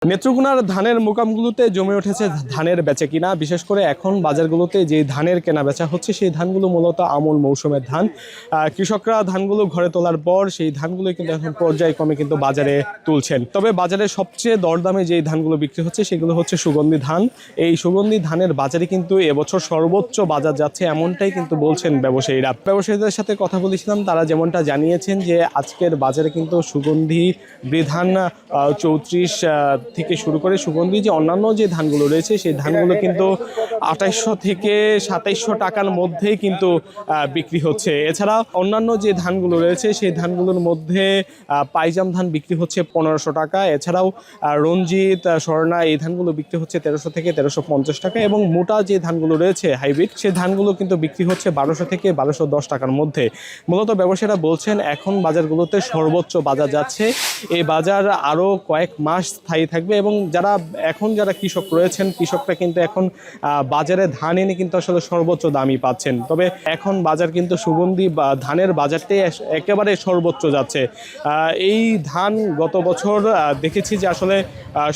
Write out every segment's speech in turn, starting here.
নেত্রকোনার ধানের মোকামগুলোতে জমে উঠেছে ধানের বেচাকিনা। বিশেষ করে এখন বাজারগুলোতে যে ধানের কেনা বেচা হচ্ছে সেই ধানগুলো মূলত আমন মৌসুমের ধান। কৃষকরা ধানগুলো ঘরে তোলার পর সেই ধানগুলো কিন্তু এখন পর্যায়ক্রমে কিন্তু বাজারে তুলছেন। তবে বাজারে সবচেয়ে দরদামে যেই ধানগুলো বিক্রি হচ্ছে সেগুলো হচ্ছে সুগন্ধি ধান। এই সুগন্ধি ধানের বাজারে কিন্তু এবছর সর্বোচ্চ বাজার যাচ্ছে এমনটাই কিন্তু বলছেন ব্যবসায়ীরা। ব্যবসায়ীদের সাথে কথা বলেছিলাম, তারা যেমনটা জানিয়েছেন যে আজকের বাজারে কিন্তু সুগন্ধি বিধান 34 থেকে শুরু করে সুগন্ধি যে অন্যান্য যে ধানগুলো রয়েছে সেই ধানগুলো কিন্তু 2800 থেকে 2700 টাকার মধ্যেই কিন্তু বিক্রি হচ্ছে। এছাড়া অন্যান্য যে ধানগুলো রয়েছে সেই ধানগুলোর মধ্যে পাইজাম ধান বিক্রি হচ্ছে 1500 টাকা। এছাড়াও রঞ্জিত, স্বর্ণা এই ধানগুলো বিক্রি হচ্ছে 1300 থেকে 1350 টাকা এবং মোটা যে ধানগুলো রয়েছে হাইব্রিড সেই ধানগুলো কিন্তু বিক্রি হচ্ছে 1200 থেকে 1210 টাকার মধ্যে। মূলত ব্যবসায়ীরা বলছেন এখন বাজারগুলোতে সর্বোচ্চ বাজার যাচ্ছে। এই বাজার আরও কয়েক মাস স্থায়ী থাকবে এবং যারা কৃষক রয়েছেন কৃষকরা কিন্তু এখন বাজারে ধান এনে কিন্তু আসলে সর্বোচ্চ দামই পাচ্ছেন। তবে এখন বাজার কিন্তু সুগন্ধি বা ধানের বাজারটাই একেবারে সর্বোচ্চ যাচ্ছে। এই ধান গত বছর দেখেছি যে আসলে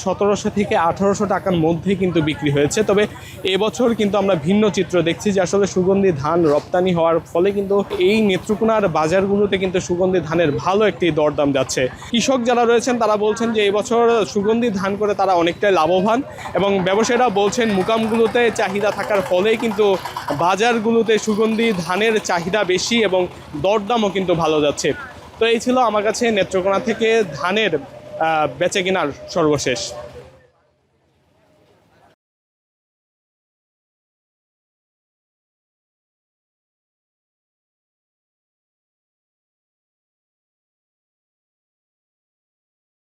1700 থেকে 1800 টাকার মধ্যে কিন্তু বিক্রি হয়েছে। তবে এবছর কিন্তু আমরা ভিন্ন চিত্র দেখছি যে আসলে সুগন্ধি ধান রপ্তানি হওয়ার ফলে কিন্তু এই নেত্রকোনার বাজারগুলোতে কিন্তু সুগন্ধি ধানের ভালো একটি দরদাম যাচ্ছে। কৃষক যারা রয়েছেন তারা বলছেন যে এবছর সুগন্ধি ধান করে তারা অনেকটাই লাভবান এবং ব্যবসায়ীরা বলছেন মুকামগুলোতে চাহিদা থাকার ফলেই কিন্তু বাজারগুলোতে সুগন্ধি ধানের চাহিদা বেশি এবং দরদামও কিন্তু ভালো যাচ্ছে। তো এই ছিল আমার কাছে নেত্রকোনা থেকে ধানের বেচা কেনার সর্বশেষ।